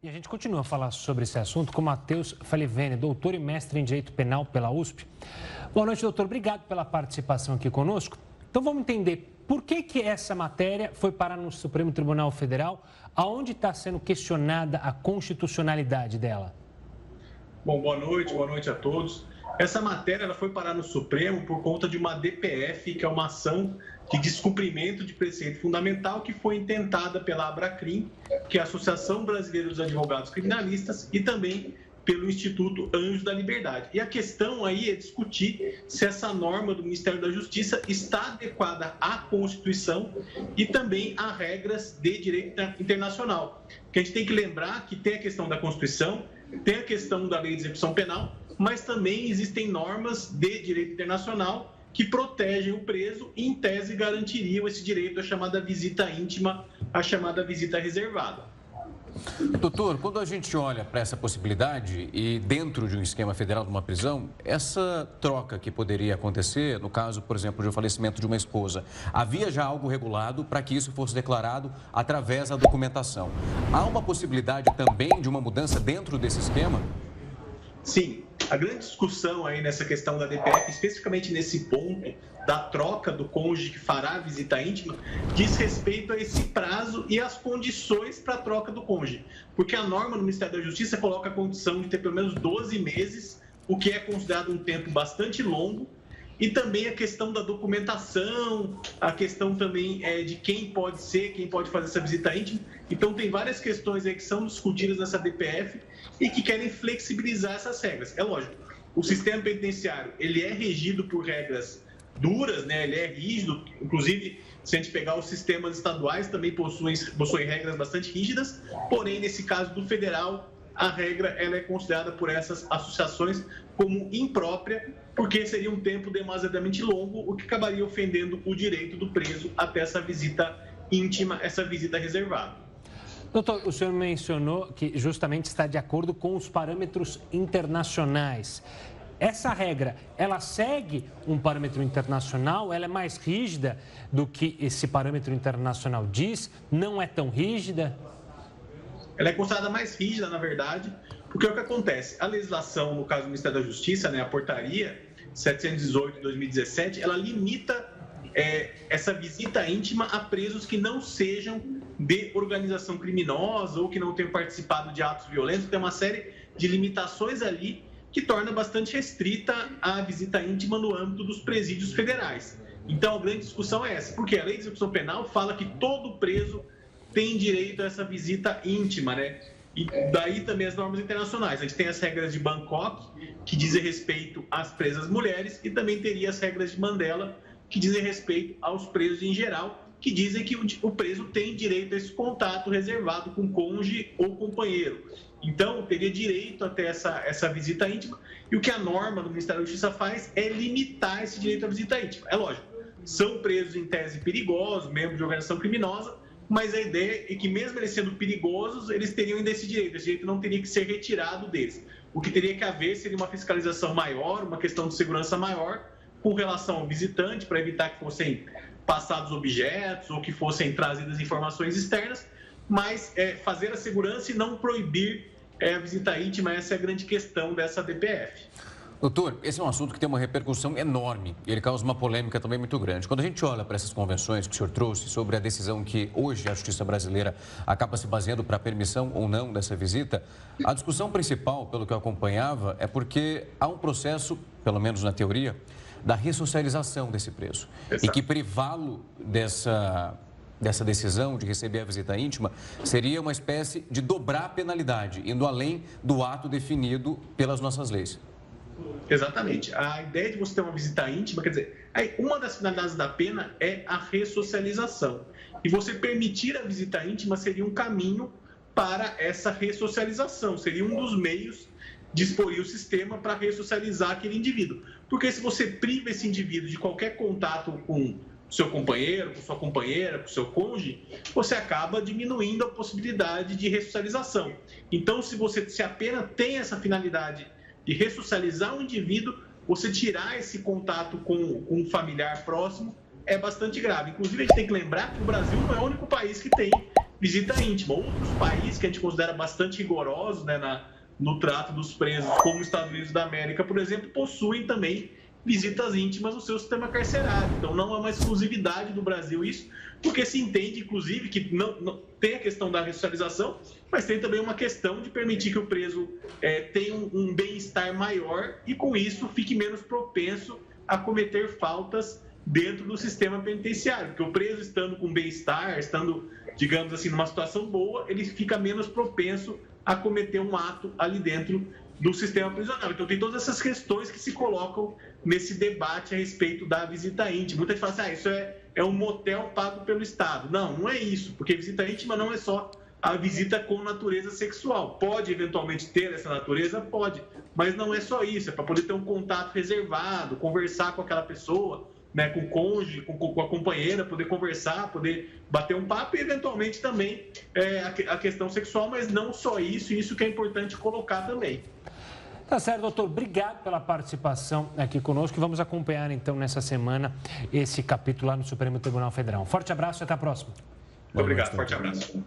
E a gente continua a falar sobre esse assunto com Matheus Falivene, doutor e mestre em Direito Penal pela USP. Boa noite, doutor. Obrigado pela participação aqui conosco. Então vamos entender por que essa matéria foi parar no Supremo Tribunal Federal, aonde está sendo questionada a constitucionalidade dela. Bom, boa noite a todos. Essa matéria ela foi parar no Supremo por conta de uma DPF, que é uma ação de descumprimento de preceito fundamental que foi intentada pela Abracrim, que é a Associação Brasileira dos Advogados Criminalistas, e também pelo Instituto Anjos da Liberdade. E a questão aí é discutir se essa norma do Ministério da Justiça está adequada à Constituição e também a regras de direito internacional. Porque a gente tem que lembrar que tem a questão da Constituição, tem a questão da Lei de Execução Penal, mas também existem normas de direito internacional que protegem o preso e, em tese, garantiriam esse direito à chamada visita íntima, à chamada visita reservada. Doutor, quando a gente olha para essa possibilidade e dentro de um esquema federal de uma prisão, essa troca que poderia acontecer, no caso, por exemplo, de um falecimento de uma esposa, havia já algo regulado para que isso fosse declarado através da documentação. Há uma possibilidade também de uma mudança dentro desse esquema? Sim, a grande discussão aí nessa questão da DPF, especificamente nesse ponto da troca do cônjuge que fará a visita íntima, diz respeito a esse prazo e as condições para a troca do cônjuge. Porque a norma do Ministério da Justiça coloca a condição de ter pelo menos 12 meses, o que é considerado um tempo bastante longo, e também a questão da documentação, a questão também de quem pode fazer essa visita íntima. Então, tem várias questões aí que são discutidas nessa DPF e que querem flexibilizar essas regras. É lógico, o sistema penitenciário, ele é regido por regras duras, né? Ele é rígido, inclusive, se a gente pegar os sistemas estaduais, também possuem regras bastante rígidas, porém, nesse caso do federal, a regra ela é considerada por essas associações como imprópria, porque seria um tempo demasiadamente longo, o que acabaria ofendendo o direito do preso até essa visita íntima, essa visita reservada. Doutor, o senhor mencionou que justamente está de acordo com os parâmetros internacionais. Essa regra, ela segue um parâmetro internacional? Ela é mais rígida do que esse parâmetro internacional diz? Não é tão rígida? Ela é considerada mais rígida, na verdade, porque é o que acontece. A legislação, no caso do Ministério da Justiça, né, a portaria 718 de 2017, ela limita essa visita íntima a presos que não sejam de organização criminosa ou que não tenham participado de atos violentos. Tem uma série de limitações ali que torna bastante restrita a visita íntima no âmbito dos presídios federais. Então, a grande discussão é essa, porque a Lei de Execução Penal fala que todo preso tem direito a essa visita íntima, né? E daí também as normas internacionais. A gente tem as regras de Bangkok, que dizem respeito às presas mulheres, e também teria as regras de Mandela, que dizem respeito aos presos em geral, que dizem que o preso tem direito a esse contato reservado com cônjuge ou companheiro. Então, teria direito até essa visita íntima, e o que a norma do Ministério da Justiça faz é limitar esse direito à visita íntima. É lógico, são presos em tese perigosos, membros de organização criminosa, mas a ideia é que mesmo eles sendo perigosos, eles teriam ainda esse direito não teria que ser retirado deles. O que teria que haver seria uma fiscalização maior, uma questão de segurança maior, com relação ao visitante, para evitar que fossem passados objetos ou que fossem trazidas informações externas, mas fazer a segurança e não proibir a visita íntima, essa é a grande questão dessa DPF. Doutor, esse é um assunto que tem uma repercussão enorme e ele causa uma polêmica também muito grande. Quando a gente olha para essas convenções que o senhor trouxe sobre a decisão que hoje a Justiça Brasileira acaba se baseando para a permissão ou não dessa visita, a discussão principal, pelo que eu acompanhava, é porque há um processo, pelo menos na teoria, da ressocialização desse preso. Exato. E que privá-lo dessa decisão de receber a visita íntima seria uma espécie de dobrar a penalidade, indo além do ato definido pelas nossas leis. Exatamente. A ideia de você ter uma visita íntima, quer dizer, uma das finalidades da pena é a ressocialização. E você permitir a visita íntima seria um caminho para essa ressocialização, seria um dos meios de exporir o sistema para ressocializar aquele indivíduo. Porque se você priva esse indivíduo de qualquer contato com seu companheiro, com sua companheira, com seu cônjuge, você acaba diminuindo a possibilidade de ressocialização. Então, se a pena tem essa finalidade de ressocializar um indivíduo, você tirar esse contato com um familiar próximo é bastante grave. Inclusive, a gente tem que lembrar que o Brasil não é o único país que tem visita íntima. Outros países que a gente considera bastante rigorosos, né, no trato dos presos, como os Estados Unidos da América, por exemplo, possuem também visitas íntimas no seu sistema carcerário. Então, não é uma exclusividade do Brasil isso, porque se entende, inclusive, que não tem a questão da ressocialização, mas tem também uma questão de permitir que o preso tenha um bem-estar maior e, com isso, fique menos propenso a cometer faltas dentro do sistema penitenciário. Porque o preso, estando com bem-estar, estando, digamos assim, numa situação boa, ele fica menos propenso a cometer um ato ali dentro do sistema prisional. Então, tem todas essas questões que se colocam nesse debate a respeito da visita íntima. Muita gente fala assim, isso é um motel pago pelo Estado. Não, não é isso, porque visita íntima não é só a visita com natureza sexual. Pode, eventualmente, ter essa natureza? Pode, mas não é só isso. É para poder ter um contato reservado, conversar com aquela pessoa, né, com o cônjuge, com a companheira, poder conversar, poder bater um papo e, eventualmente, também a questão sexual, mas não só isso, e isso que é importante colocar também. Tá certo, doutor. Obrigado pela participação aqui conosco. Vamos acompanhar, então, nessa semana, esse capítulo lá no Supremo Tribunal Federal. Um forte abraço e até a próxima. Muito obrigado, forte abraço.